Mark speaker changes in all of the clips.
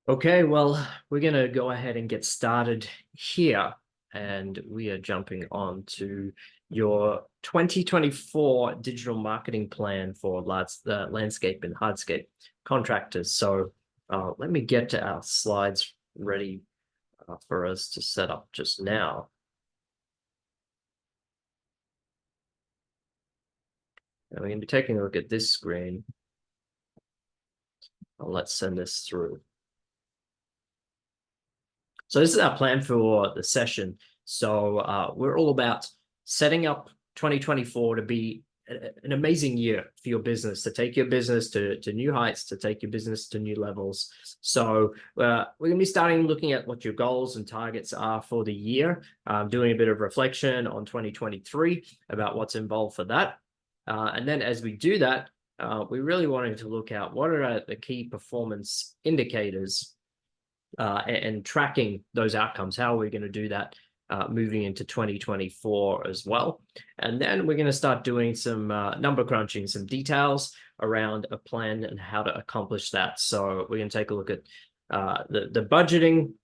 Speaker 1: Okay, well, we're going to go ahead and get started here. And we are jumping on to your 2024 digital marketing plan for landscape and hardscape contractors. So let me get to our slides ready for us to set up just now. And we're going to be taking a look at this screen. Let's send this through. So this is our plan for the session. So we're all about setting up 2024 to be an amazing year for your business, to take your business to new heights, to take your business to new levels. So we're going to be starting looking at what your goals and targets are for the year, doing a bit of reflection on 2023 about what's involved for that. And then as we do that, we really wanted to look at what are the key performance indicators and tracking those outcomes. How are we going to do that moving into 2024 as well? And then we're going to start doing some number crunching, some details around a plan and how to accomplish that. So we're going to take a look at the budgeting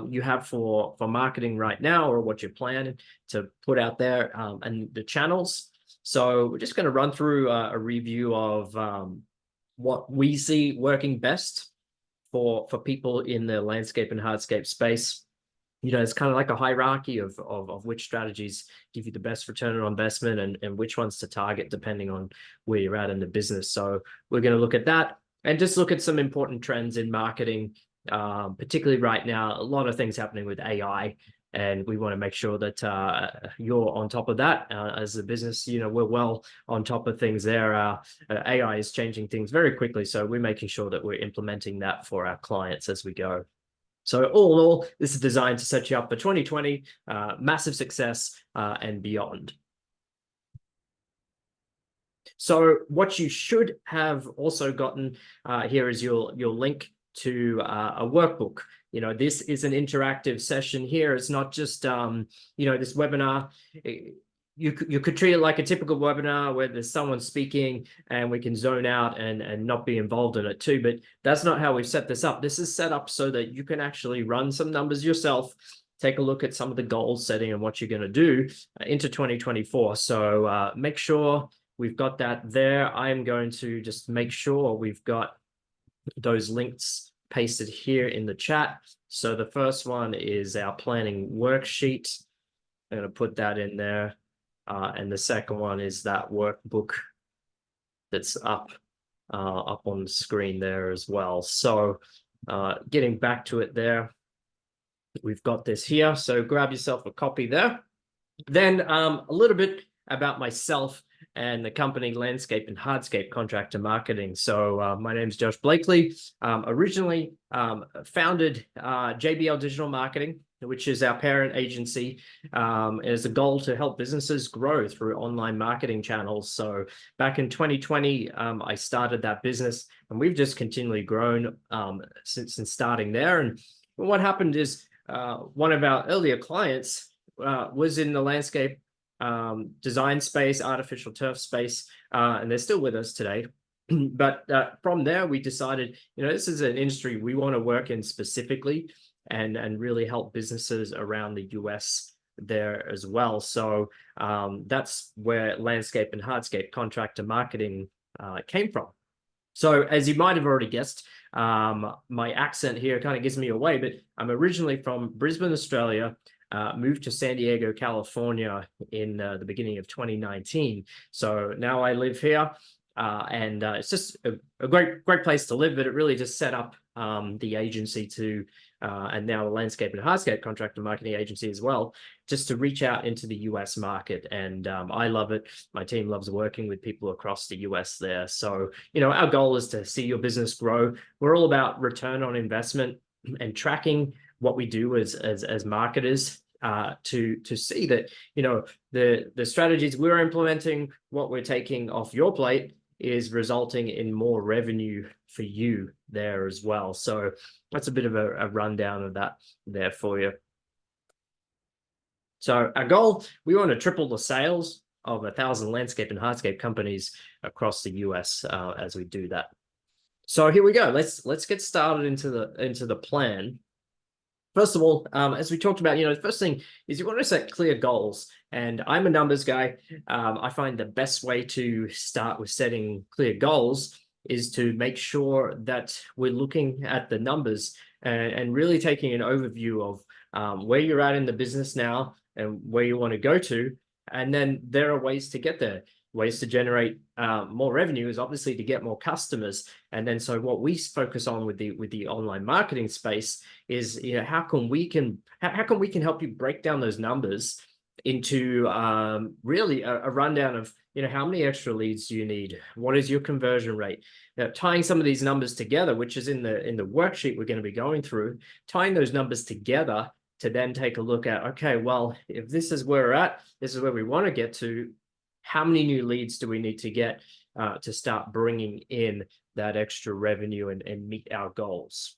Speaker 1: you have for marketing right now, or what you're planning to put out there, and the channels. So we're just going to run through a review of what we see working best for people in the landscape and hardscape space. It's kind of like a hierarchy of which strategies give you the best return on investment, and which ones to target depending on where you're at in the business. So we're going to look at that and just look at some important trends in marketing, particularly right now. A lot of things happening with AI, and we want to make sure that you're on top of that as a business. We're well on top of things there. AI is changing things very quickly, so we're making sure that we're implementing that for our clients as we go. So all in all, this is designed to set you up for 2020, massive success and beyond. So what you should have also gotten here is your link to a workbook. This is an interactive session here. It's not just, this webinar. You could treat it like a typical webinar where there's someone speaking and we can zone out and not be involved in it too. But that's not how we've set this up. This is set up so that you can actually run some numbers yourself, take a look at some of the goal setting and what you're going to do into 2024. So make sure we've got that there. I'm going to just make sure we've got those links pasted here in the chat. So the first one is our planning worksheet. I'm going to put that in there. And the second one is that workbook that's up on the screen there as well. So getting back to it there, we've got this here. So grab yourself a copy there. Then a little bit about myself and the company Landscape and Hardscape Contractor Marketing. So my name is Josh Blakely. Originally founded JBL Digital Marketing, which is our parent agency. It has a goal to help businesses grow through online marketing channels. So back in 2020, I started that business, and we've just continually grown since starting there. And what happened is one of our earlier clients was in the landscape design space, artificial turf space, and they're still with us today. But from there, we decided, this is an industry we want to work in specifically, and really help businesses around the US there as well. So that's where Landscape and Hardscape Contractor Marketing came from. So as you might have already guessed, my accent here kind of gives me away, but I'm originally from Brisbane, Australia. Moved to San Diego, California in the beginning of 2019. So now I live here, and it's just a great place to live, but it really just set up the agency to, and now a landscape and hardscape contractor marketing agency as well, just to reach out into the US market. And I love it. My team loves working with people across the US there. So, our goal is to see your business grow. We're all about return on investment and tracking what we do as marketers, to see that the strategies we're implementing, what we're taking off your plate, is resulting in more revenue for you there as well. So that's a bit of a rundown of that there for you. So our goal, we want to triple the sales of 1,000 landscape and hardscape companies across the US as we do that. So here we go. Let's get started into the plan. First of all, as we talked about, the first thing is you want to set clear goals. And I'm a numbers guy. I find the best way to start with setting clear goals is to make sure that we're looking at the numbers and really taking an overview of where you're at in the business now and where you want to go to. And then there are ways to get there. Ways to generate more revenue is obviously to get more customers. And then so what we focus on with the online marketing space is, how can we help you break down those numbers into really a rundown of, how many extra leads do you need? What is your conversion rate? Now, tying some of these numbers together, which is in the worksheet we're going to be going through, tying those numbers together to then take a look at, okay, well, if this is where we're at, this is where we want to get to, how many new leads do we need to get to start bringing in that extra revenue and meet our goals?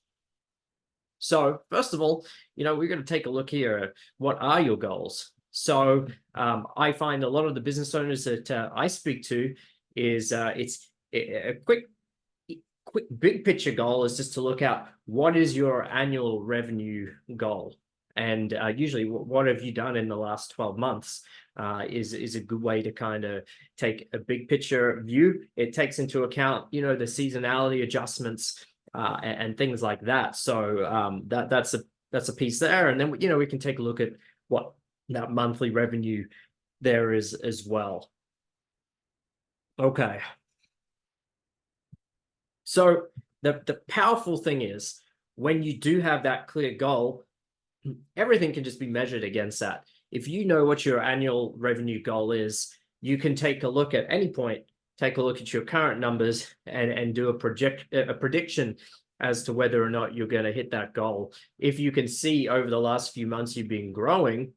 Speaker 1: So first of all, we're going to take a look here at what are your goals. So I find a lot of the business owners that I speak to is it's a quick big picture goal is just to look at what is your annual revenue goal. And usually what have you done in the last 12 months is a good way to kind of take a big picture view. It takes into account, the seasonality adjustments and things like that. So that's a piece there. And then, we can take a look at what that monthly revenue there is as well. Okay. So the powerful thing is when you do have that clear goal, everything can just be measured against that. If you know what your annual revenue goal is, you can take a look at any point, take a look at your current numbers and do a prediction as to whether or not you're going to hit that goal. If you can see over the last few months you've been growing,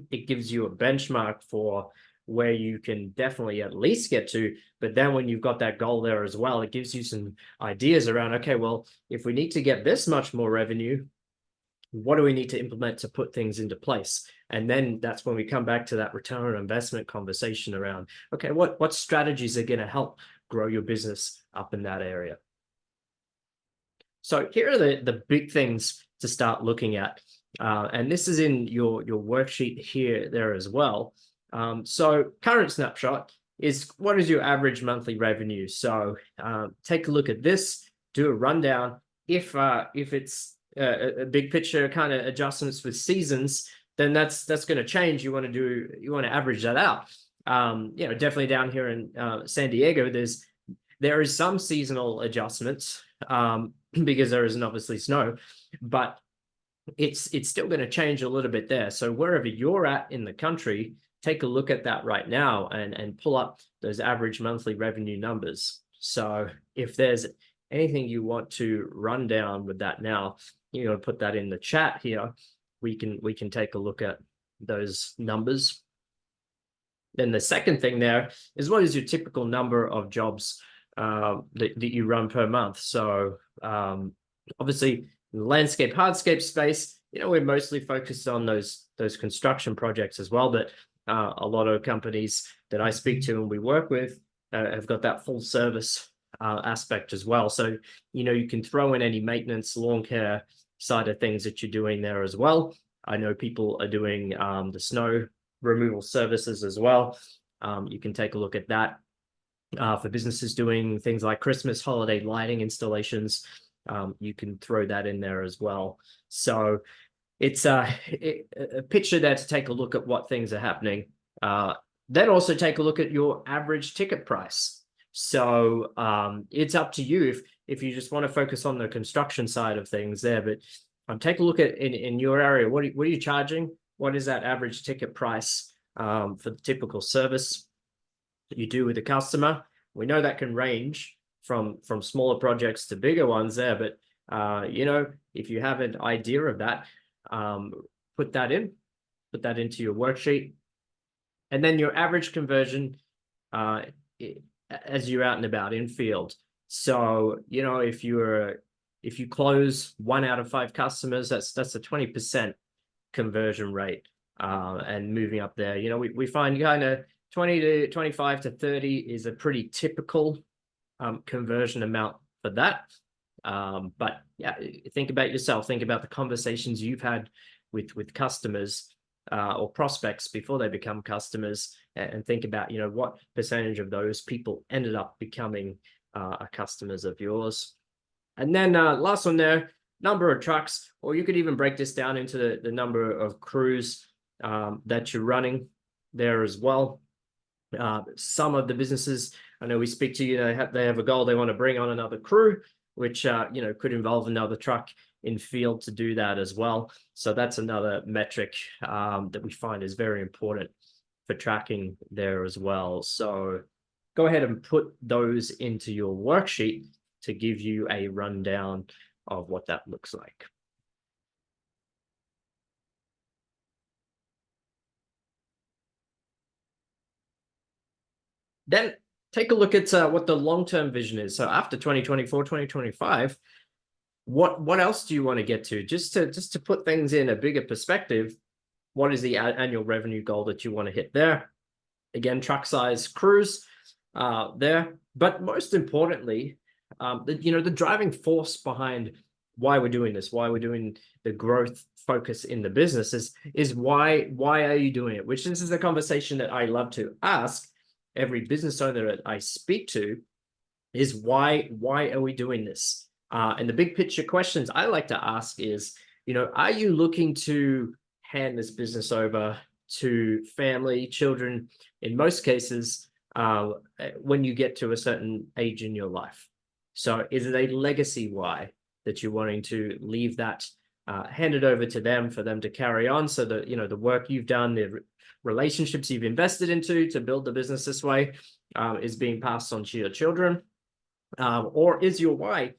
Speaker 1: it gives you a benchmark for where you can definitely at least get to. But then when you've got that goal there as well, it gives you some ideas around, okay, well, if we need to get this much more revenue, what do we need to implement to put things into place? And then that's when we come back to that return on investment conversation around, okay, what strategies are going to help grow your business up in that area? So here are the big things to start looking at. And this is in your worksheet here, there as well. So current snapshot is what is your average monthly revenue? So take a look at this, do a rundown. If it's a big picture kind of adjustments with seasons, then that's going to change. You want to average that out. Definitely down here in San Diego, there is some seasonal adjustments because there isn't obviously snow, but it's still going to change a little bit there. So wherever you're at in the country, take a look at that right now and pull up those average monthly revenue numbers. So if there's anything you want to run down with that now, put that in the chat here. We can take a look at those numbers. Then the second thing there is what is your typical number of jobs that you run per month. So obviously in the landscape hardscape space, we're mostly focused on those construction projects as well, but a lot of companies that I speak to and we work with have got that full service aspect as well. So you can throw in any maintenance, lawn care side of things that you're doing there as well. I know people are doing the snow removal services as well. You can take a look at that for businesses doing things like Christmas holiday lighting installations. You can throw that in there as well. So it's a picture there to take a look at what things are happening. Then also take a look at your average ticket price. So it's up to you if you just want to focus on the construction side of things there, but take a look at in your area, what are you charging? What is that average ticket price for the typical service that you do with the customer? We know that can range from smaller projects to bigger ones there, but if you have an idea of that, put that into your worksheet. And then your average conversion as you're out and about in field. So if you close 1 out of 5 customers, that's a 20% conversion rate, and moving up there. We find kind of 20 to 25 to 30 is a pretty typical conversion amount for that. But yeah, think about yourself, think about the conversations you've had with customers or prospects before they become customers, and think about, what percentage of those people ended up becoming customers of yours. And then last one there, number of trucks, or you could even break this down into the number of crews that you're running there as well. Some of the businesses, I know we speak to, they have a goal, they want to bring on another crew, which, could involve another truck in field to do that as well. So that's another metric that we find is very important for tracking there as well. So go ahead and put those into your worksheet to give you a rundown of what that looks like. Then take a look at what the long-term vision is. So after 2024, 2025, what else do you want to get to? Just to put things in a bigger perspective, what is the annual revenue goal that you want to hit there? Again, truck size, crews there. But most importantly, the driving force behind why we're doing this, why we're doing the growth focus in the business is why are you doing it? Which this is a conversation that I love to ask every business owner that I speak to, is why are we doing this? And the big picture questions I like to ask is, are you looking to hand this business over to family, children, in most cases, when you get to a certain age in your life? So is it a legacy why that you're wanting to leave that handed over to them for them to carry on, so that, the work you've done, the relationships you've invested into to build the business this way is being passed on to your children? Or is your why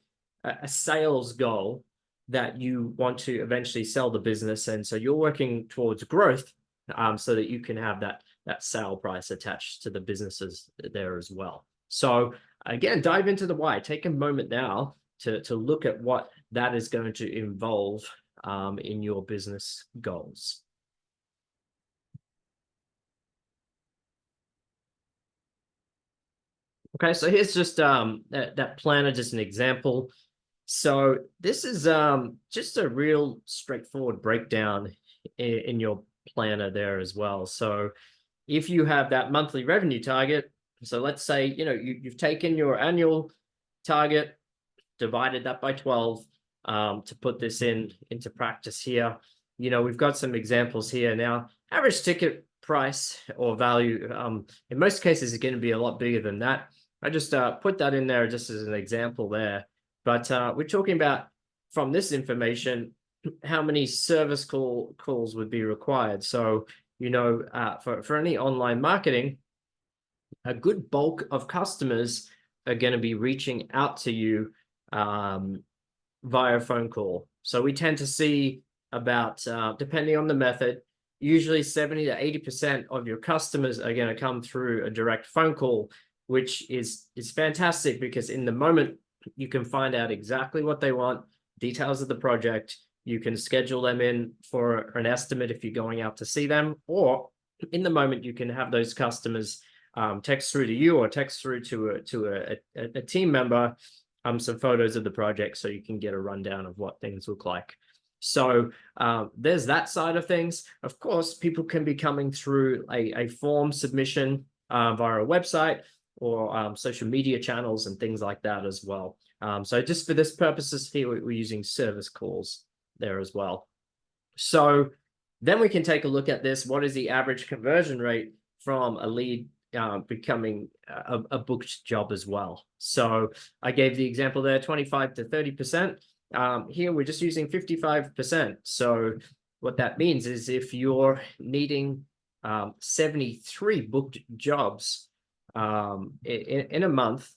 Speaker 1: a sales goal that you want to eventually sell the business, and so you're working towards growth so that you can have that sale price attached to the businesses there as well? So again, dive into the why. Take a moment now to look at what that is going to involve in your business goals. Okay, so here's just that planner, just an example. So this is just a real straightforward breakdown in your planner there as well. So if you have that monthly revenue target, so let's say, you've taken your annual target, divided that by 12 to put this into practice here. We've got some examples here now. Average ticket price or value, in most cases, is going to be a lot bigger than that. I just put that in there just as an example there. But we're talking about, from this information, how many service calls would be required. So, for any online marketing, a good bulk of customers are going to be reaching out to you via phone call. So we tend to see about, depending on the method, usually 70 to 80% of your customers are going to come through a direct phone call, which is fantastic, because in the moment you can find out exactly what they want, details of the project. You can schedule them in for an estimate if you're going out to see them, or in the moment you can have those customers text through to you or text through to a team member some photos of the project, so you can get a rundown of what things look like. So there's that side of things. Of course, people can be coming through a form submission via a website or social media channels and things like that as well. So just for this purposes here, we're using service calls there as well. So then we can take a look at this. What is the average conversion rate from a lead becoming a booked job as well? So I gave the example there, 25 to 30%. Here we're just using 55%. So what that means is, if you're needing 73 booked jobs in a month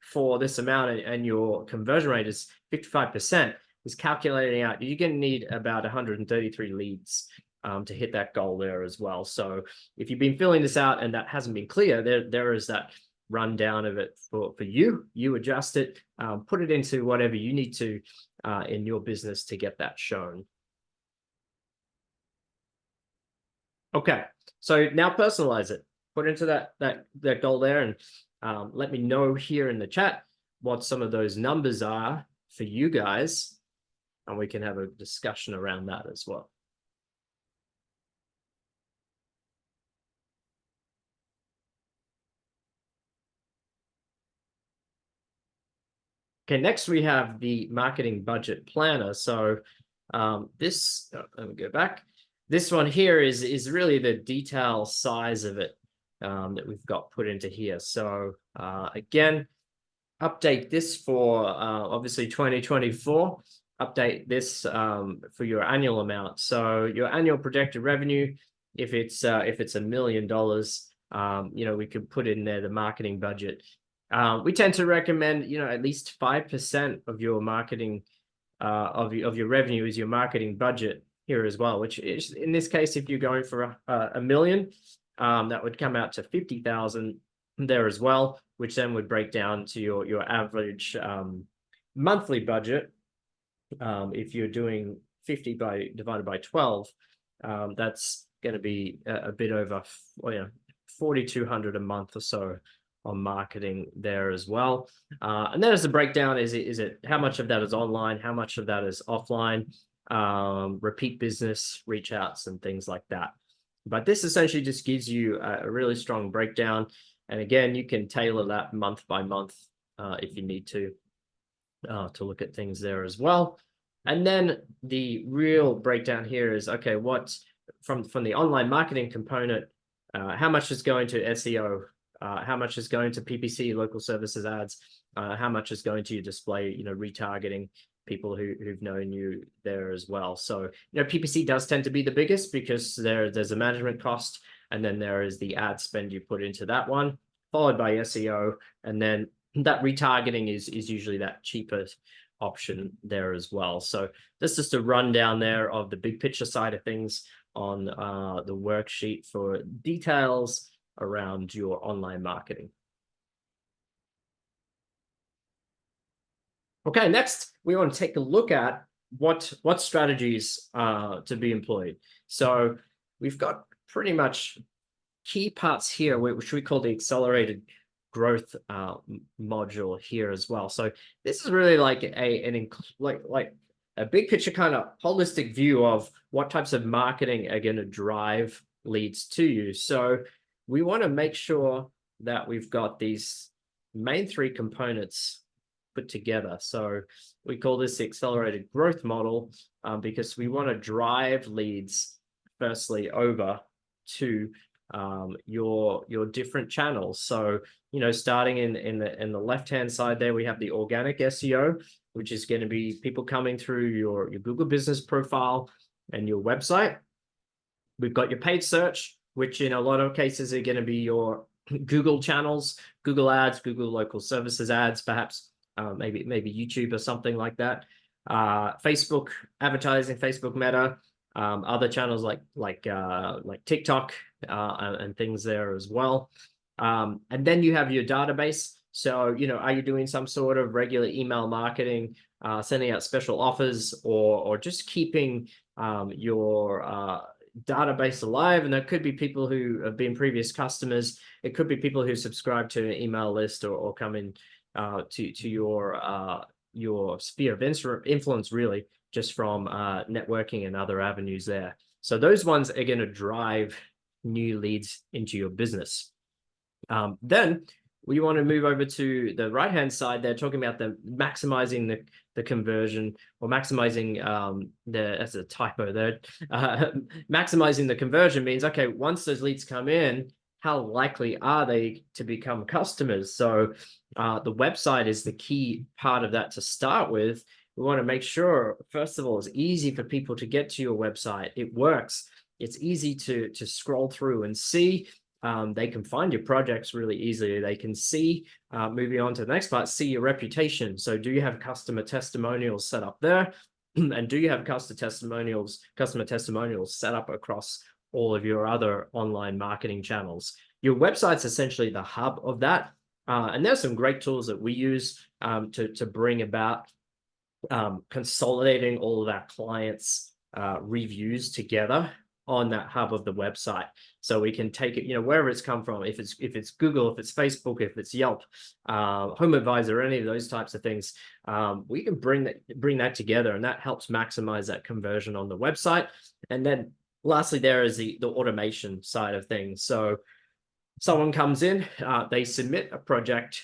Speaker 1: for this amount, and your conversion rate is 55%, is calculating out you're going to need about 133 leads to hit that goal there as well. So if you've been filling this out and that hasn't been clear, there is that rundown of it for you. You adjust it, put it into whatever you need to in your business to get that shown. Okay, so now personalize it. Put into that goal there, and let me know here in the chat what some of those numbers are for you guys, and we can have a discussion around that as well. Okay, next we have the marketing budget planner. So this, let me go back. This one here is really the detail size of it that we've got put into here. So again, update this for obviously 2024. Update this for your annual amount. So your annual projected revenue, if it's $1 million, we could put in there the marketing budget. We tend to recommend, at least 5% of your marketing of your revenue is your marketing budget here as well, which is, in this case, if you're going for a million, that would come out to 50,000 there as well, which then would break down to your average monthly budget. If you're doing 50 divided by 12, that's going to be a bit over 4,200 a month or so on marketing there as well. And then as a breakdown, is it how much of that is online, how much of that is offline, repeat business, reach outs, and things like that. But this essentially just gives you a really strong breakdown. And again, you can tailor that month by month if you need to look at things there as well. And then the real breakdown here is, okay, what's from the online marketing component, how much is going to SEO, how much is going to PPC, local services ads, how much is going to your display, retargeting people who've known you there as well. So, PPC does tend to be the biggest because there's a management cost, and then there is the ad spend you put into that one, followed by SEO, and then that retargeting is usually that cheapest option there as well. So that's just a rundown there of the big picture side of things on the worksheet for details around your online marketing. Okay, next we want to take a look at what strategies to be employed. So we've got pretty much key parts here, which we call the accelerated growth module here as well. So this is really like a big picture kind of holistic view of what types of marketing are going to drive leads to you. So we want to make sure that we've got these main three components put together. So we call this the accelerated growth model because we want to drive leads firstly over to your different channels. So starting in the left hand side there, we have the organic SEO, which is going to be people coming through your Google business profile and your website. We've got your paid search, which in a lot of cases are going to be your Google channels, Google ads, Google local services ads, perhaps maybe YouTube or something like that. Facebook advertising, Facebook Meta, other channels like TikTok and things there as well. And then you have your database. So, are you doing some sort of regular email marketing, sending out special offers, or just keeping your database alive? And that could be people who have been previous customers. It could be people who subscribe to an email list or come in to your sphere of influence, really, just from networking and other avenues there. So those ones are going to drive new leads into your business. Then we want to move over to the right-hand side. They're talking about the maximizing the conversion, or maximizing that's a typo there. Maximizing the conversion means, okay, once those leads come in, how likely are they to become customers? So the website is the key part of that to start with. We want to make sure, first of all, it's easy for people to get to your website. It works. It's easy to scroll through and see. They can find your projects really easily. They can see, moving on to the next part, see your reputation. So do you have customer testimonials set up there? And do you have customer testimonials set up across all of your other online marketing channels? Your website's essentially the hub of that. And there's some great tools that we use to bring about consolidating all of our clients' reviews together on that hub of the website. So we can take it, wherever it's come from, if it's Google, if it's Facebook, if it's Yelp, Home Advisor, any of those types of things, we can bring that together, and that helps maximize that conversion on the website. And then lastly, there is the automation side of things. So someone comes in, they submit a project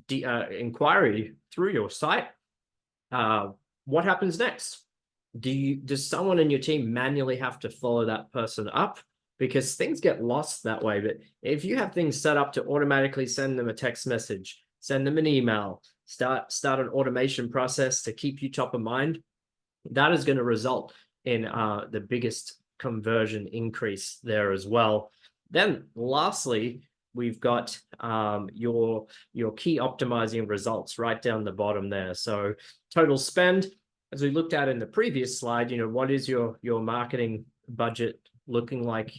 Speaker 1: inquiry through your site. What happens next? Does someone in your team manually have to follow that person up? Because things get lost that way. But if you have things set up to automatically send them a text message, send them an email, start an automation process to keep you top of mind, that is going to result in the biggest conversion increase there as well. Then lastly, we've got your key optimizing results right down the bottom there. So total spend, as we looked at in the previous slide, what is your marketing budget looking like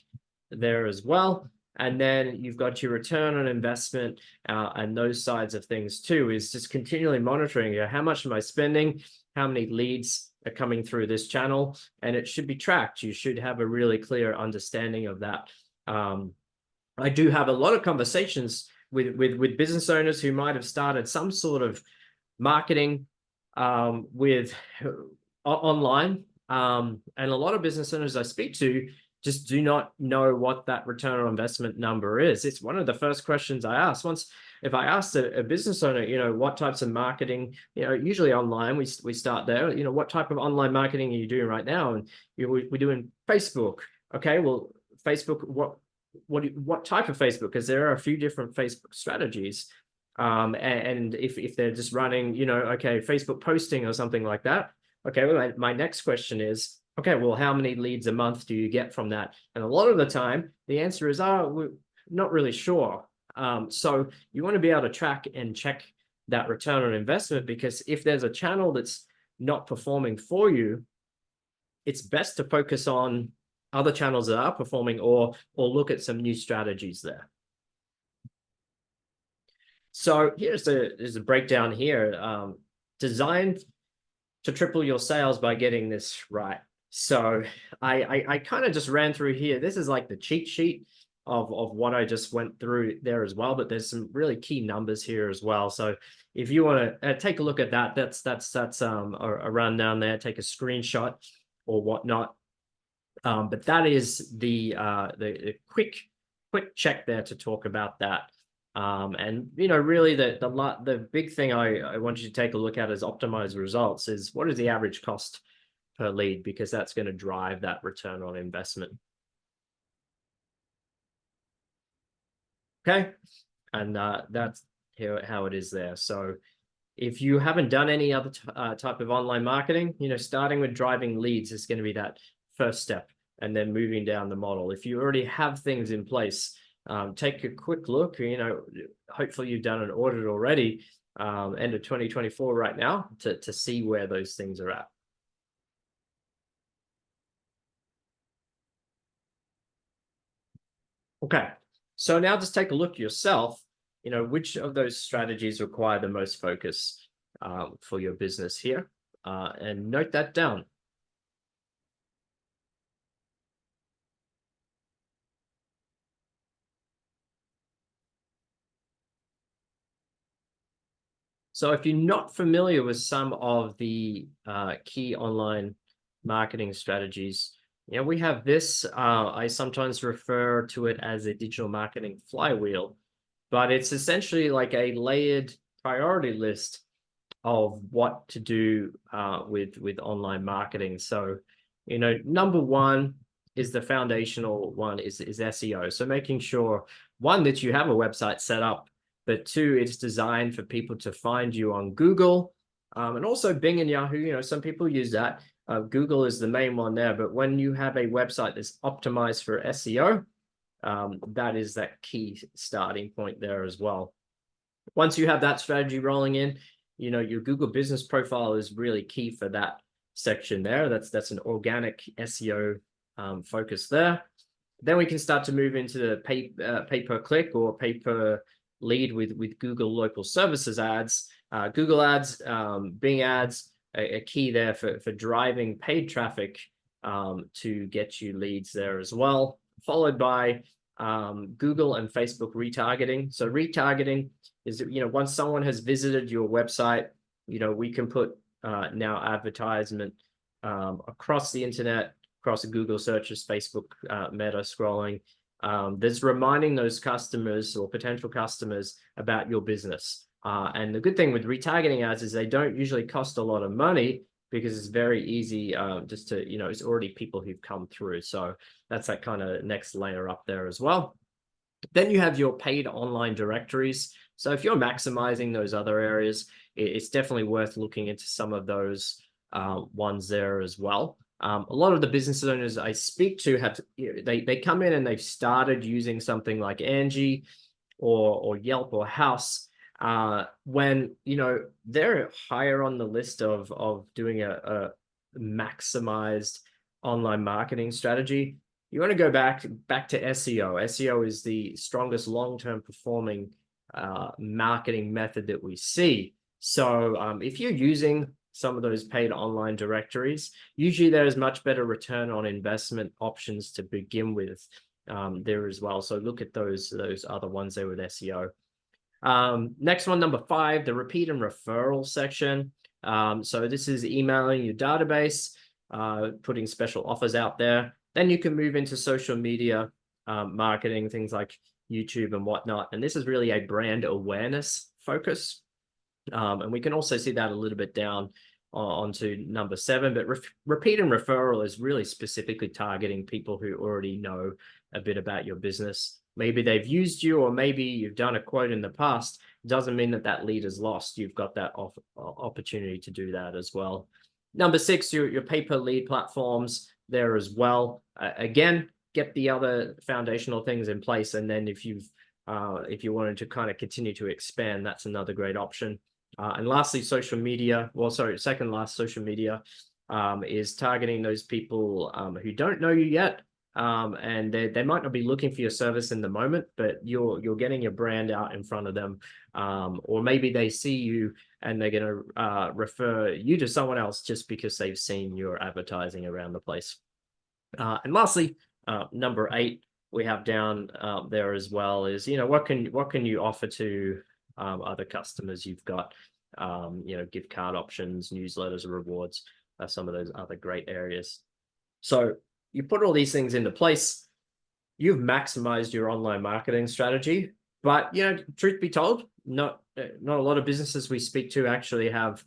Speaker 1: there as well? And then you've got your return on investment and those sides of things too, is just continually monitoring how much am I spending, how many leads are coming through this channel, and it should be tracked. You should have a really clear understanding of that. I do have a lot of conversations with business owners who might have started some sort of marketing with online, and a lot of business owners I speak to just do not know what that return on investment number is. It's one of the first questions I ask. If I asked a business owner, what types of marketing, usually online, we start there, what type of online marketing are you doing right now? And we're doing Facebook. Okay, well, Facebook, what type of Facebook? Because there are a few different Facebook strategies. And if they're just running, okay, Facebook posting or something like that. Okay, well, my next question is, okay, well, how many leads a month do you get from that? And a lot of the time, the answer is, we're not really sure. So you want to be able to track and check that return on investment, because if there's a channel that's not performing for you, it's best to focus on other channels that are performing, or look at some new strategies there. So here's a breakdown here, designed to triple your sales by getting this right. So I kind of just ran through here. This is like the cheat sheet of what I just went through there as well, but there's some really key numbers here as well. So if you want to take a look at that, that's a rundown there. Take a screenshot or whatnot. But that is the quick check there to talk about that. And really the big thing I want you to take a look at as optimized results is, what is the average cost per lead, because that's going to drive that return on investment. Okay, and that's how it is there. So if you haven't done any other type of online marketing, starting with driving leads is going to be that first step, and then moving down the model. If you already have things in place, take a quick look. Hopefully you've done an audit already, end of 2024 right now, to see where those things are at. Okay, so now just take a look yourself. Which of those strategies require the most focus for your business here, and note that down. So if you're not familiar with some of the key online marketing strategies, we have this, I sometimes refer to it as a digital marketing flywheel, but it's essentially like a layered priority list of what to do with online marketing. So, number one is the foundational one is SEO. So making sure, one, that you have a website set up, but two, it's designed for people to find you on Google, and also Bing and Yahoo. Some people use that. Google is the main one there, but when you have a website that's optimized for SEO, that is that key starting point there as well. Once you have that strategy rolling in, your Google business profile is really key for that section there. That's an organic SEO focus there. Then we can start to move into the pay per click or pay per lead with Google local services ads. Google ads, Bing ads, a key there for driving paid traffic to get you leads there as well, followed by Google and Facebook retargeting. So retargeting is, once someone has visited your website, we can put now advertisement across the internet, across Google searches, Facebook, Meta scrolling. There's reminding those customers or potential customers about your business. And the good thing with retargeting ads is they don't usually cost a lot of money, because it's very easy just to, it's already people who've come through. So that's that kind of next layer up there as well. Then you have your paid online directories. So if you're maximizing those other areas, it's definitely worth looking into some of those ones there as well. A lot of the business owners I speak to have, they come in and they've started using something like Angie or Yelp or House, when they're higher on the list of doing a maximized online marketing strategy. You want to go back to SEO. SEO is the strongest long-term performing marketing method that we see. So if you're using some of those paid online directories, usually there's much better return on investment options to begin with there as well. So look at those other ones there with SEO. Next one, number 5, the repeat and referral section. So this is emailing your database, putting special offers out there. Then you can move into social media marketing, things like YouTube and whatnot. And this is really a brand awareness focus. And we can also see that a little bit down onto number 7. But repeat and referral is really specifically targeting people who already know a bit about your business. Maybe they've used you, or maybe you've done a quote in the past. Doesn't mean that lead is lost. You've got that opportunity to do that as well. Number 6, your pay-per-lead platforms there as well. Again, get the other foundational things in place, and then if you wanted to kind of continue to expand, that's another great option. And lastly, social media. Well, sorry, second last, social media is targeting those people who don't know you yet. And they might not be looking for your service in the moment, but you're getting your brand out in front of them. Or maybe they see you and they're going to refer you to someone else just because they've seen your advertising around the place. And lastly, number 8, we have down there as well is, what can you offer to other customers you've got? Gift card options, newsletters, rewards, some of those other great areas. So you put all these things into place, you've maximized your online marketing strategy. But truth be told, not a lot of businesses we speak to actually have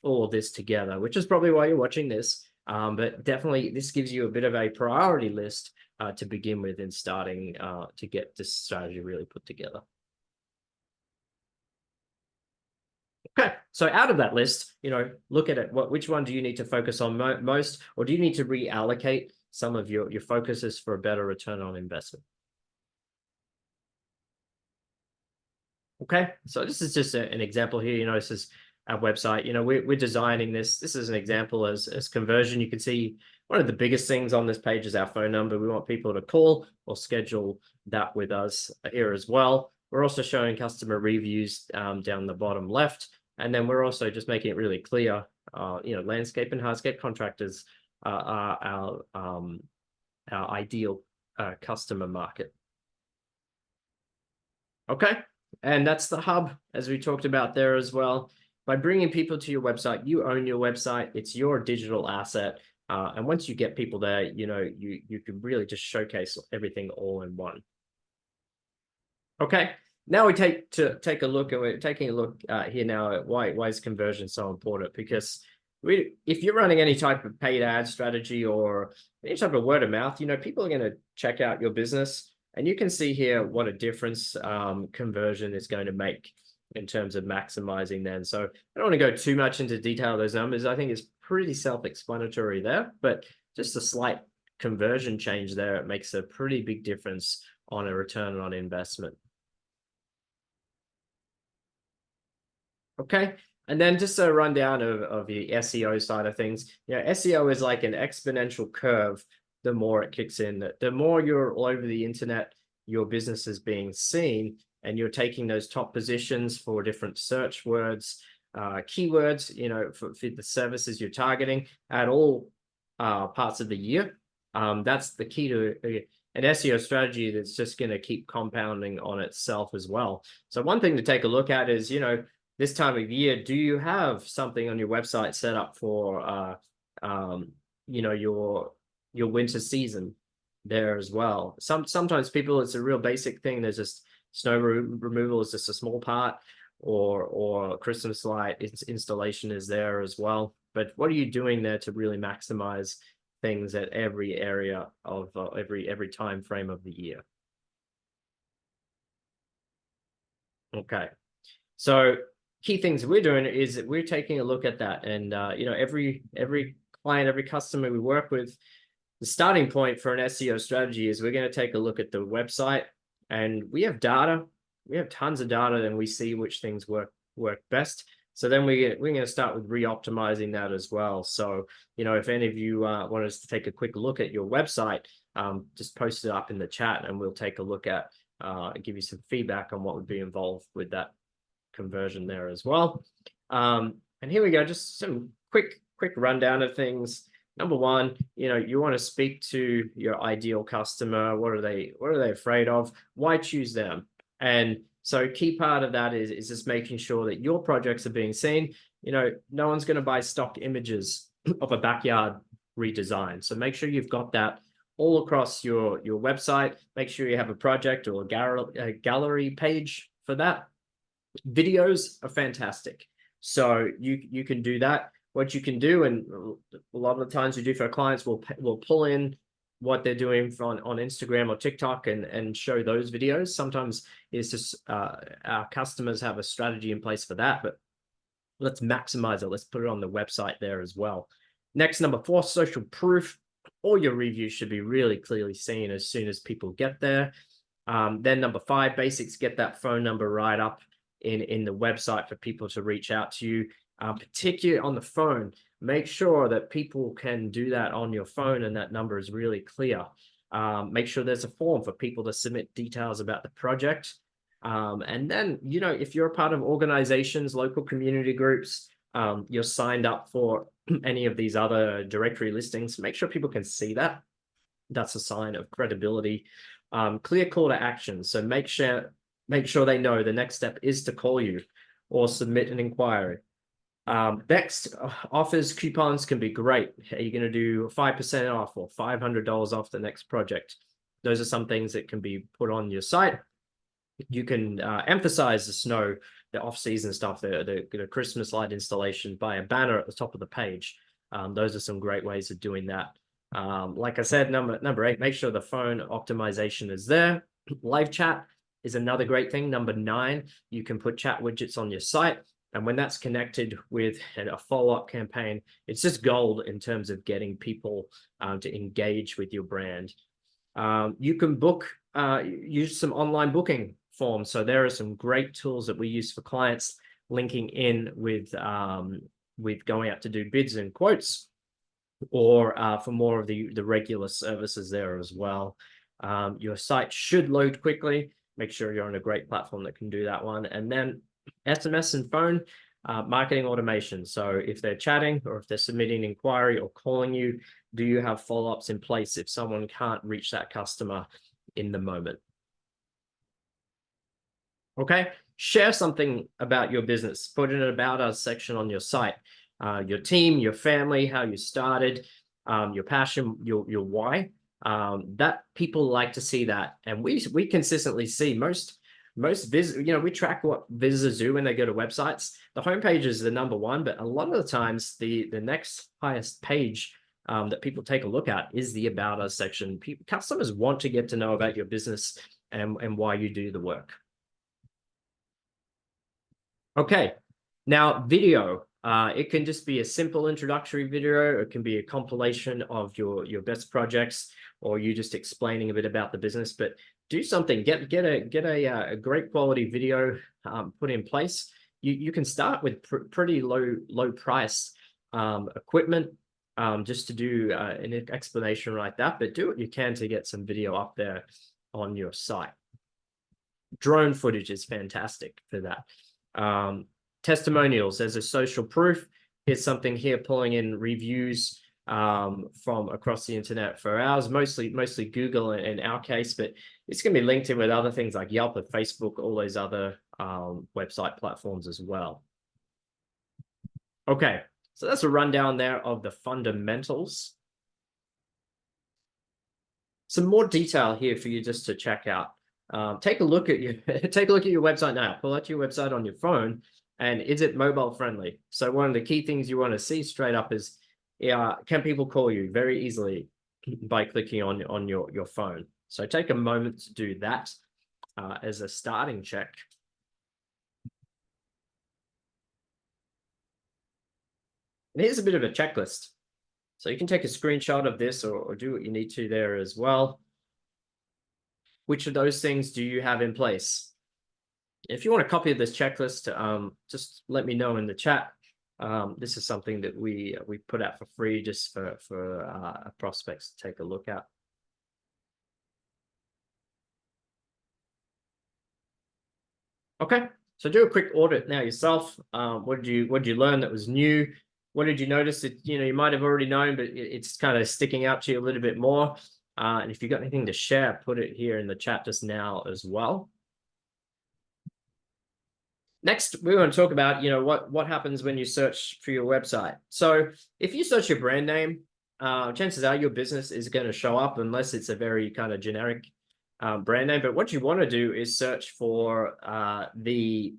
Speaker 1: all of this together, which is probably why you're watching this. But definitely this gives you a bit of a priority list to begin with in starting to get this strategy really put together. Okay, so out of that list, look at it. Which one do you need to focus on most, or do you need to reallocate some of your focuses for a better return on investment? Okay, so this is just an example here. This is our website. We're designing this. This is an example as conversion. You can see one of the biggest things on this page is our phone number. We want people to call or schedule that with us here as well. We're also showing customer reviews down the bottom left. And then we're also just making it really clear, landscape and hardscape contractors are our ideal customer market. Okay, and that's the hub, as we talked about there as well. By bringing people to your website, you own your website. It's your digital asset. And once you get people there, you can really just showcase everything all in one. Okay. Now we take a look, and we're taking a look here now at why is conversion so important? Because if you're running any type of paid ad strategy or any type of word of mouth, people are going to check out your business, and you can see here what a difference conversion is going to make in terms of maximizing them. So I don't want to go too much into detail of those numbers. I think it's pretty self-explanatory there, but just a slight conversion change there, it makes a pretty big difference on a return on investment. Okay, and then just a rundown of the SEO side of things. SEO is like an exponential curve. The more it kicks in, the more you're all over the internet, your business is being seen, and you're taking those top positions for different search words, keywords, for the services you're targeting at all parts of the year. That's the key to an SEO strategy that's just going to keep compounding on itself as well. So one thing to take a look at is, this time of year, do you have something on your website set up for, your winter season there as well? Sometimes people, it's a real basic thing. There's just snow removal is just a small part, or Christmas light installation is there as well. But what are you doing there to really maximize things at every area of every time frame of the year? Okay, so key things we're doing is that we're taking a look at that, and every client, every customer we work with, the starting point for an SEO strategy is we're going to take a look at the website, and we have data. We have tons of data, and we see which things work best. So then we're going to start with re-optimizing that as well. So, if any of you want us to take a quick look at your website, just post it up in the chat, and we'll take a look at, give you some feedback on what would be involved with that conversion there as well. And here we go, just some quick rundown of things. Number one, you want to speak to your ideal customer. What are they afraid of? Why choose them? And so key part of that is just making sure that your projects are being seen. No one's going to buy stock images of a backyard redesign. So make sure you've got that all across your website. Make sure you have a project or a gallery page for that. Videos are fantastic. So you can do that. What you can do, and a lot of the times we do for our clients, we'll pull in what they're doing on Instagram or TikTok and show those videos. Sometimes it's just our customers have a strategy in place for that, but let's maximize it. Let's put it on the website there as well. Next, number 4, social proof. All your reviews should be really clearly seen as soon as people get there. Then number 5, basics, get that phone number right up in the website for people to reach out to you, particularly on the phone. Make sure that people can do that on your phone and that number is really clear. Make sure there's a form for people to submit details about the project. And then, if you're a part of organizations, local community groups, you're signed up for any of these other directory listings, make sure people can see that. That's a sign of credibility. Clear call to action. So make sure they know the next step is to call you or submit an inquiry. Next, offers, coupons can be great. Are you going to do 5% off or $500 off the next project? Those are some things that can be put on your site. You can emphasize the snow, the off-season stuff, the Christmas light installation by a banner at the top of the page. Those are some great ways of doing that. Like I said, number 8, make sure the phone optimization is there. Live chat is another great thing. Number 9, you can put chat widgets on your site. And when that's connected with a follow-up campaign, it's just gold in terms of getting people to engage with your brand. You can use some online booking forms. So there are some great tools that we use for clients, linking in with going out to do bids and quotes, or for more of the regular services there as well. Your site should load quickly. Make sure you're on a great platform that can do that one. And then SMS and phone marketing automation. So if they're chatting or if they're submitting an inquiry or calling you, do you have follow-ups in place if someone can't reach that customer in the moment? Okay, share something about your business. Put in an About Us section on your site. Your team, your family, how you started, your passion, your why. That people like to see that, and we consistently see most visitors. We track what visitors do when they go to websites. The homepage is the number 1, but a lot of the times the next highest page that people take a look at is the About Us section. Customers want to get to know about your business and why you do the work. Okay, now video. It can just be a simple introductory video. It can be a compilation of your best projects, or you just explaining a bit about the business. But do something. Get a great quality video put in place. You can start with pretty low price equipment just to do an explanation like that. But do what you can to get some video up there on your site. Drone footage is fantastic for that. Testimonials as a social proof. Here's something here pulling in reviews from across the internet. For ours, mostly Google in our case, but it's going to be linked in with other things like Yelp and Facebook, all those other website platforms as well. Okay, so that's a rundown there of the fundamentals. Some more detail here for you just to check out. Take a look at your website now. Pull out your website on your phone, and is it mobile friendly? So one of the key things you want to see straight up is, can people call you very easily by clicking on your phone? So take a moment to do that as a starting check. And here's a bit of a checklist. So you can take a screenshot of this or do what you need to there as well. Which of those things do you have in place? If you want a copy of this checklist, just let me know in the chat. This is something that we put out for free just for prospects to take a look at. Okay, so do a quick audit now yourself. What did you learn that was new? What did you notice that you might have already known, but it's kind of sticking out to you a little bit more? And if you've got anything to share, put it here in the chat just now as well. Next, we want to talk about what happens when you search for your website. So if you search your brand name, chances are your business is going to show up unless it's a very kind of generic brand name. But what you want to do is search for the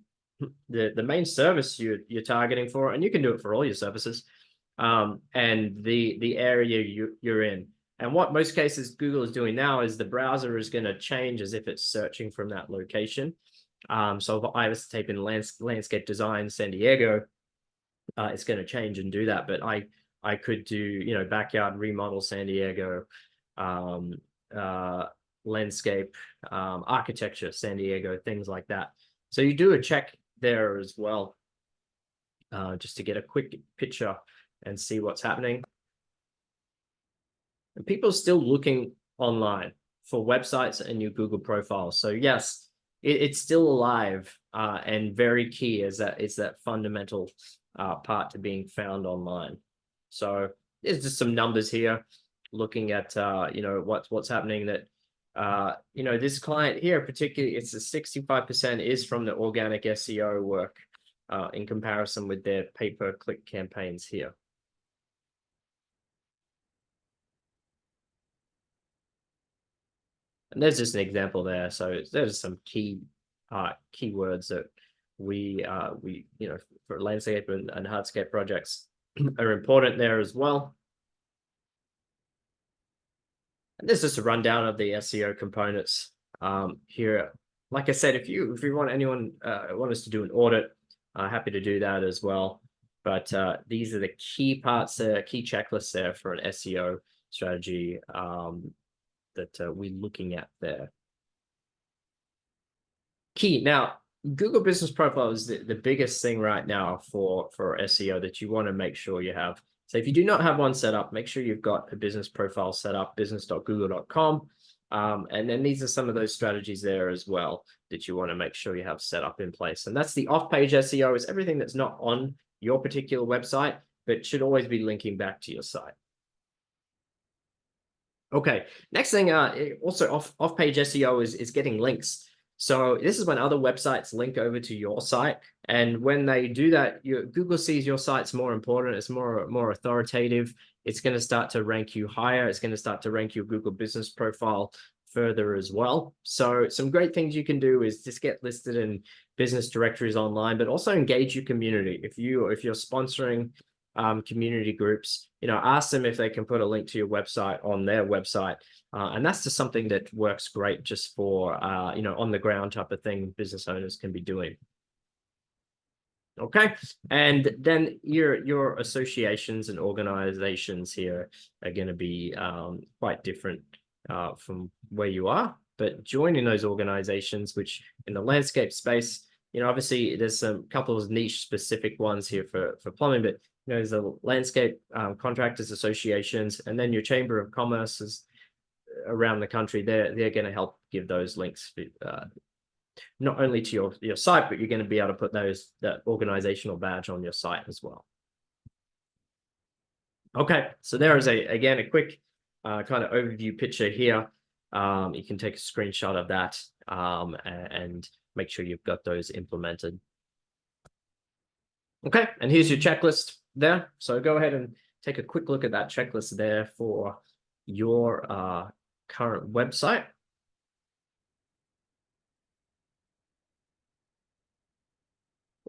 Speaker 1: main service you're targeting for, and you can do it for all your services, and the area you're in. And what most cases Google is doing now is the browser is going to change as if it's searching from that location. So if I was to type in landscape design San Diego, it's going to change and do that. But I could do backyard remodel San Diego, landscape architecture San Diego, things like that. So you do a check there as well, just to get a quick picture and see what's happening. And people are still looking online for websites and your Google profiles. So yes, it's still alive and very key is that fundamental part to being found online. So there's just some numbers here looking at what's happening. That this client here particularly, it's a 65% is from the organic SEO work in comparison with their pay-per-click campaigns here. And there's just an example there. So there's some key keywords that we for landscape and hardscape projects are important there as well. And this is a rundown of the SEO components here. Like I said, if you want anyone want us to do an audit, happy to do that as well. But these are the key parts, key checklists there for an SEO strategy that we're looking at there. Key. Now, Google Business Profile is the biggest thing right now for SEO that you want to make sure you have. So if you do not have one set up, make sure you've got a business profile set up, business.google.com. And then these are some of those strategies there as well that you want to make sure you have set up in place. And that's the off-page SEO, is everything that's not on your particular website, but should always be linking back to your site. Okay, next thing, also off-page SEO is getting links. So this is when other websites link over to your site, and when they do that, Google sees your site's more important. It's more authoritative. It's going to start to rank you higher. It's going to start to rank your Google Business Profile further as well. So some great things you can do is just get listed in business directories online, but also engage your community. If you're sponsoring community groups, ask them if they can put a link to your website on their website. And that's just something that works great just for, on the ground type of thing business owners can be doing. Okay, and then your associations and organizations here are going to be quite different from where you are, but joining those organizations, which in the landscape space, obviously there's some couple of niche specific ones here for plumbing, but there's the landscape contractors associations, and then your chamber of commerce around the country. They're going to help give those links not only to your site, but you're going to be able to put that organizational badge on your site as well. Okay, so there is again a quick kind of overview picture here. You can take a screenshot of that and make sure you've got those implemented. Okay, and here's your checklist there. So go ahead and take a quick look at that checklist there for your current website.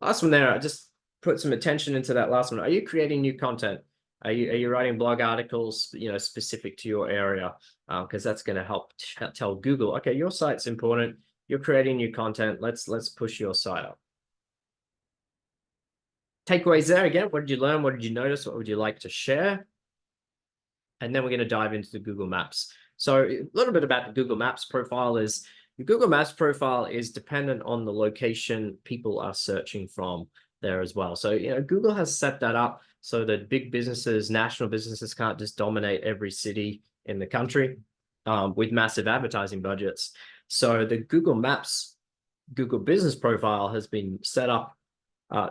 Speaker 1: Last one there, I just put some attention into that last one. Are you creating new content? Are you writing blog articles, specific to your area? Because that's going to help tell Google, okay, your site's important. You're creating new content. Let's push your site up. Takeaways there again. What did you learn? What did you notice? What would you like to share? And then we're going to dive into the Google Maps. So a little bit about the Google Maps profile is the Google Maps profile is dependent on the location people are searching from there as well. So, Google has set that up so that big businesses, national businesses can't just dominate every city in the country with massive advertising budgets. So the Google Maps, Google Business profile has been set up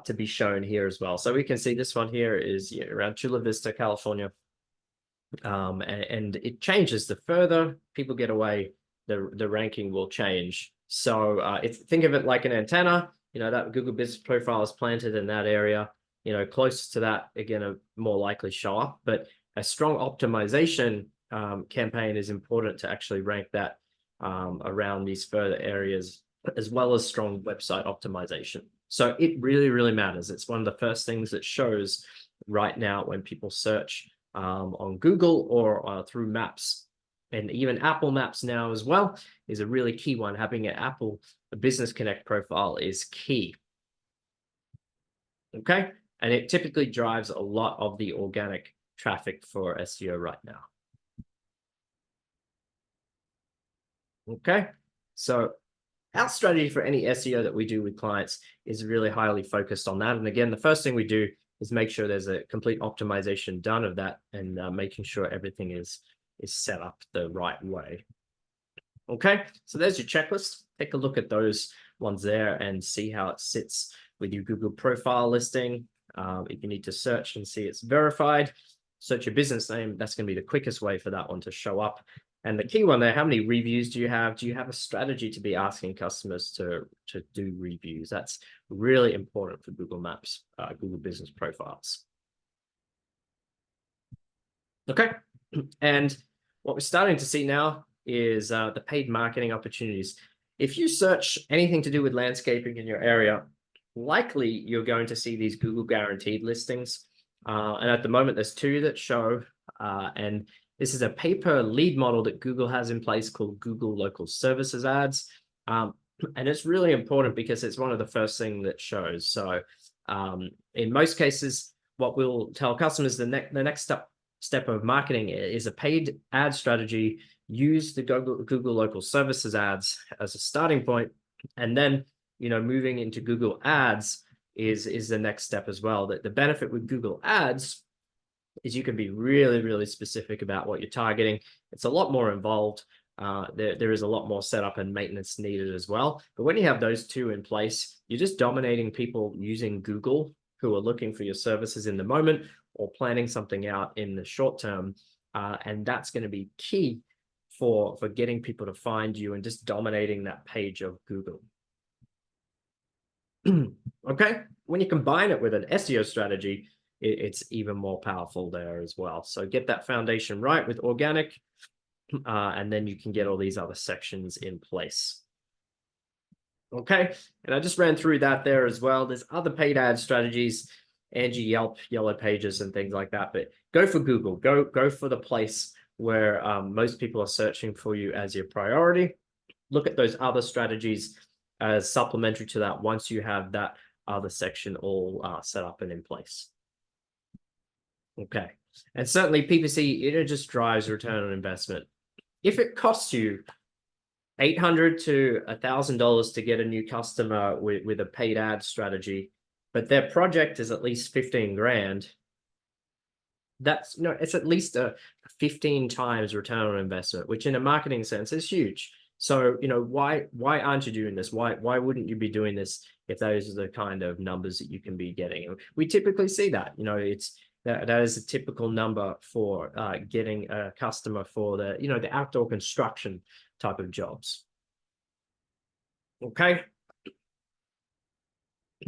Speaker 1: to be shown here as well. So we can see this one here is around Chula Vista, California. And it changes the further people get away, the ranking will change. So think of it like an antenna, that Google Business profile is planted in that area, close to that, again, a more likely show up. But a strong optimization campaign is important to actually rank that around these further areas, as well as strong website optimization. So it really, really matters. It's one of the first things that shows right now when people search on Google or through Maps. And even Apple Maps now as well is a really key one. Having an Apple Business Connect profile is key. Okay, and it typically drives a lot of the organic traffic for SEO right now. Okay, so our strategy for any SEO that we do with clients is really highly focused on that. And again, the first thing we do is make sure there's a complete optimization done of that and making sure everything is set up the right way. Okay, so there's your checklist. Take a look at those ones there and see how it sits with your Google profile listing. If you need to search and see it's verified, search your business name. That's going to be the quickest way for that one to show up. And the key one there, how many reviews do you have? Do you have a strategy to be asking customers to do reviews? That's really important for Google Maps, Google Business Profiles. Okay, and what we're starting to see now is the paid marketing opportunities. If you search anything to do with landscaping in your area, likely you're going to see these Google guaranteed listings. And at the moment, there's two that show, and this is a pay-per-lead model that Google has in place called Google Local Services Ads. And it's really important because it's one of the first things that shows. So in most cases, what we'll tell customers, the next step of marketing is a paid ad strategy. Use the Google Local Services Ads as a starting point. And then, moving into Google Ads is the next step as well. That the benefit with Google Ads is you can be really, really specific about what you're targeting. It's a lot more involved. There is a lot more setup and maintenance needed as well. But when you have those two in place, you're just dominating people using Google who are looking for your services in the moment or planning something out in the short term. And that's going to be key for getting people to find you and just dominating that page of Google. Okay, when you combine it with an SEO strategy, it's even more powerful there as well. So get that foundation right with organic, and then you can get all these other sections in place. Okay, and I just ran through that there as well. There's other paid ad strategies, Angie, Yelp, Yellow Pages, and things like that. But go for Google. Go for the place where most people are searching for you as your priority. Look at those other strategies as supplementary to that once you have that other section all set up and in place. Okay, and certainly PPC, it just drives return on investment. If it costs you $800 to $1,000 to get a new customer with a paid ad strategy, but their project is at least 15 grand, that's it's at least a 15 times return on investment, which in a marketing sense is huge. So, why aren't you doing this? Why wouldn't you be doing this if those are the kind of numbers that you can be getting? We typically see that, That is a typical number for getting a customer for the, the outdoor construction type of jobs. Okay.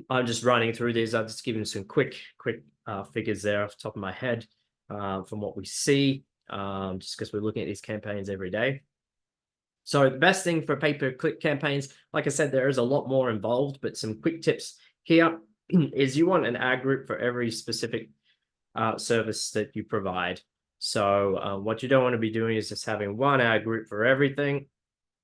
Speaker 1: I'm just running through these. I'll just give you some quick figures there off the top of my head from what we see, just because we're looking at these campaigns every day. So the best thing for pay-per-click campaigns, like I said, there is a lot more involved, but some quick tips here is you want an ad group for every specific service that you provide. So what you don't want to be doing is just having one ad group for everything.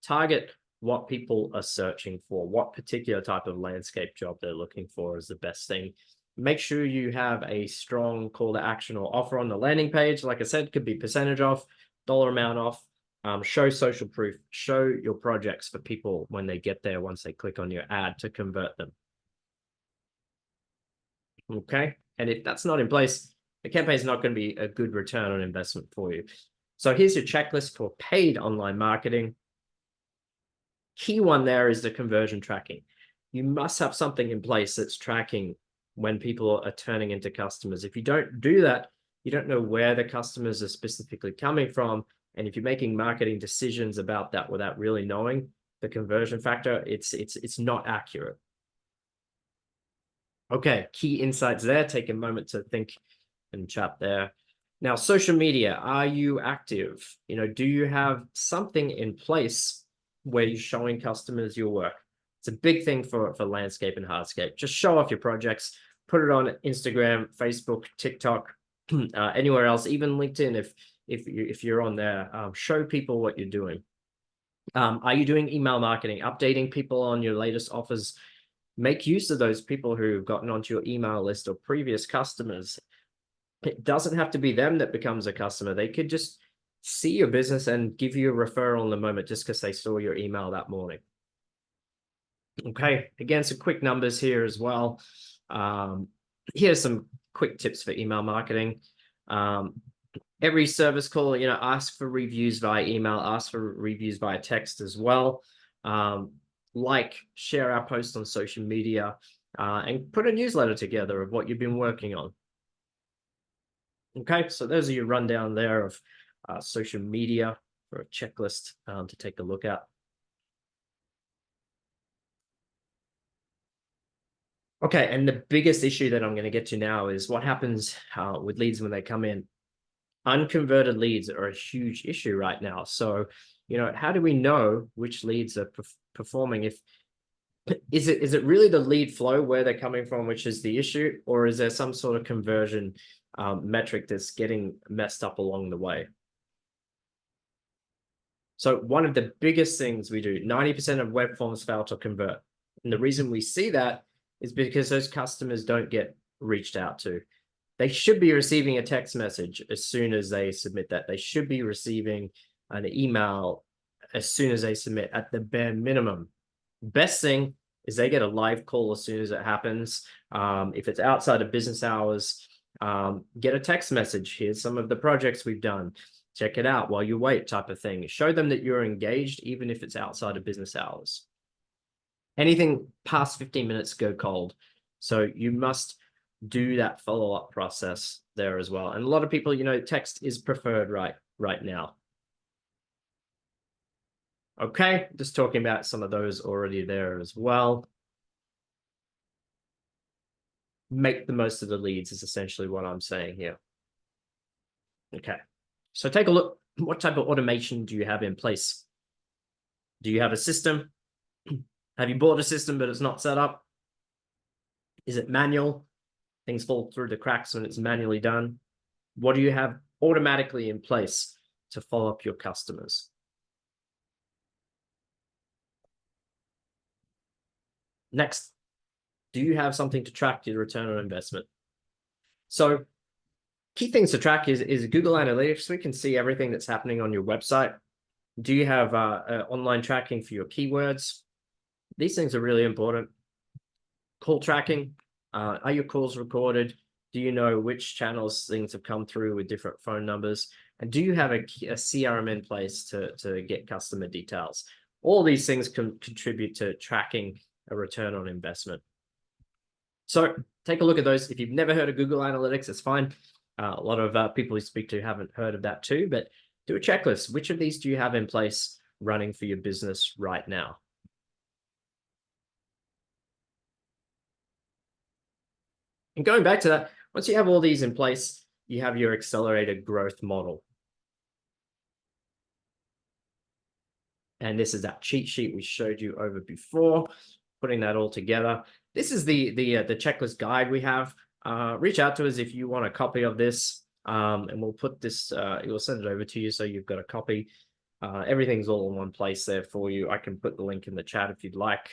Speaker 1: Target what people are searching for, what particular type of landscape job they're looking for is the best thing. Make sure you have a strong call to action or offer on the landing page. Like I said, could be percentage off, dollar amount off. Show social proof, show your projects for people when they get there, once they click on your ad to convert them. Okay. And if that's not in place, the campaign is not going to be a good return on investment for you. So here's your checklist for paid online marketing. Key one there is the conversion tracking. You must have something in place that's tracking when people are turning into customers. If you don't do that, you don't know where the customers are specifically coming from. And if you're making marketing decisions about that without really knowing the conversion factor, it's not accurate. Okay, key insights there. Take a moment to think and chat there. Now, social media, are you active? Do you have something in place where you're showing customers your work? It's a big thing for landscape and hardscape. Just show off your projects, put it on Instagram, Facebook, TikTok, anywhere else, even LinkedIn if you're on there. Show people what you're doing. Are you doing email marketing, updating people on your latest offers? Make use of those people who've gotten onto your email list or previous customers. It doesn't have to be them that becomes a customer. They could just see your business and give you a referral in the moment just because they saw your email that morning. Okay, again, some quick numbers here as well. Here's some quick tips for email marketing. Every service call, ask for reviews via email, ask for reviews via text as well. Share our post on social media, and put a newsletter together of what you've been working on. Okay, so those are your rundown there of social media for a checklist to take a look at. Okay, and the biggest issue that I'm going to get to now is what happens with leads when they come in. Unconverted leads are a huge issue right now. So, how do we know which leads are performing? Is it really the lead flow where they're coming from, which is the issue, or is there some sort of conversion metric that's getting messed up along the way? So one of the biggest things we do, 90% of web forms fail to convert. And the reason we see that is because those customers don't get reached out to. They should be receiving a text message as soon as they submit that. They should be receiving an email as soon as they submit, at the bare minimum. Best thing is they get a live call as soon as it happens. If it's outside of business hours, get a text message. Here's some of the projects we've done. Check it out while you wait, type of thing. Show them that you're engaged, even if it's outside of business hours. Anything past 15 minutes, go cold. So you must do that follow-up process there as well. And a lot of people, text is preferred right now. Okay, just talking about some of those already there as well. Make the most of the leads is essentially what I'm saying here. Okay, so take a look. What type of automation do you have in place? Do you have a system? Have you bought a system but it's not set up? Is it manual? Things fall through the cracks when it's manually done. What do you have automatically in place to follow up your customers? Next, do you have something to track your return on investment? So key things to track is Google Analytics. We can see everything that's happening on your website. Do you have online tracking for your keywords? These things are really important. Call tracking. Are your calls recorded? Do you know which channels things have come through with different phone numbers? And do you have a CRM in place to get customer details? All these things can contribute to tracking a return on investment. So take a look at those. If you've never heard of Google Analytics, it's fine. A lot of people we speak to haven't heard of that too, but do a checklist. Which of these do you have in place running for your business right now? And going back to that, once you have all these in place, you have your accelerated growth model. And this is that cheat sheet we showed you over before, putting that all together. This is the checklist guide we have. Reach out to us if you want a copy of this, and we'll put this, we'll send it over to you so you've got a copy. Everything's all in one place there for you. I can put the link in the chat if you'd like.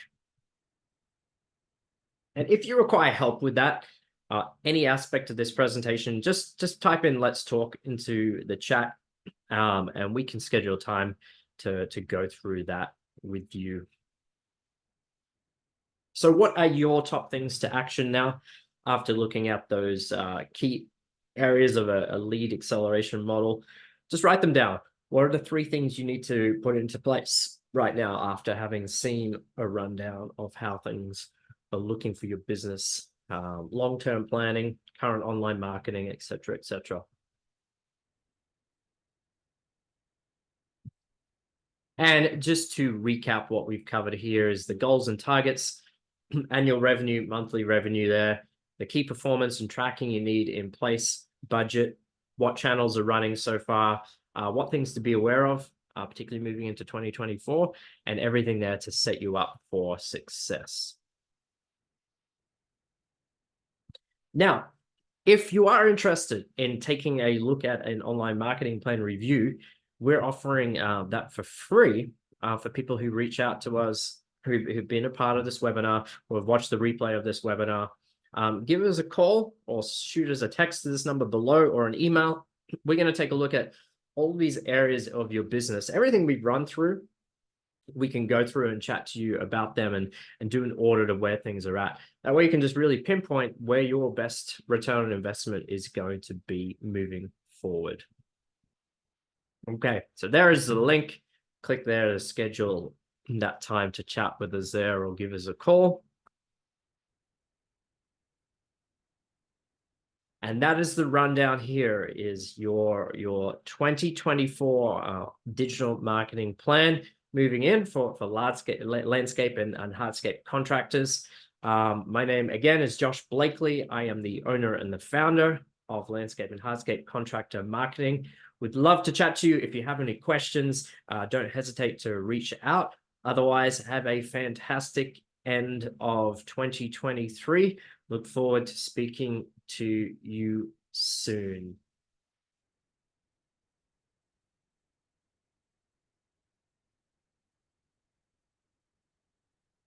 Speaker 1: And if you require help with that, any aspect of this presentation, just type in "Let's Talk" into the chat, and we can schedule time to go through that with you. So what are your top things to action now after looking at those key areas of a lead acceleration model? Just write them down. What are the 3 things you need to put into place right now after having seen a rundown of how things are looking for your business, long-term planning, current online marketing, et cetera, et cetera. And just to recap what we've covered here is the goals and targets, annual revenue, monthly revenue there, the key performance and tracking you need in place, budget, what channels are running so far, what things to be aware of, particularly moving into 2024, and everything there to set you up for success. Now, if you are interested in taking a look at an online marketing plan review, we're offering that for free for people who reach out to us, who've been a part of this webinar, or have watched the replay of this webinar. Give us a call or shoot us a text to this number below or an email. We're going to take a look at all these areas of your business. Everything we've run through, we can go through and chat to you about them and do an audit of where things are at. That way you can just really pinpoint where your best return on investment is going to be moving forward. Okay, so there is the link. Click there to schedule that time to chat with us there or give us a call. And that is the rundown here is your 2024 digital marketing plan moving in for landscape and hardscape contractors. My name again is Josh Blakely. I am the owner and the founder of Landscape and Hardscape Contractor Marketing. We'd love to chat to you. If you have any questions, don't hesitate to reach out. Otherwise, have a fantastic end of 2023. Look forward to speaking to you soon.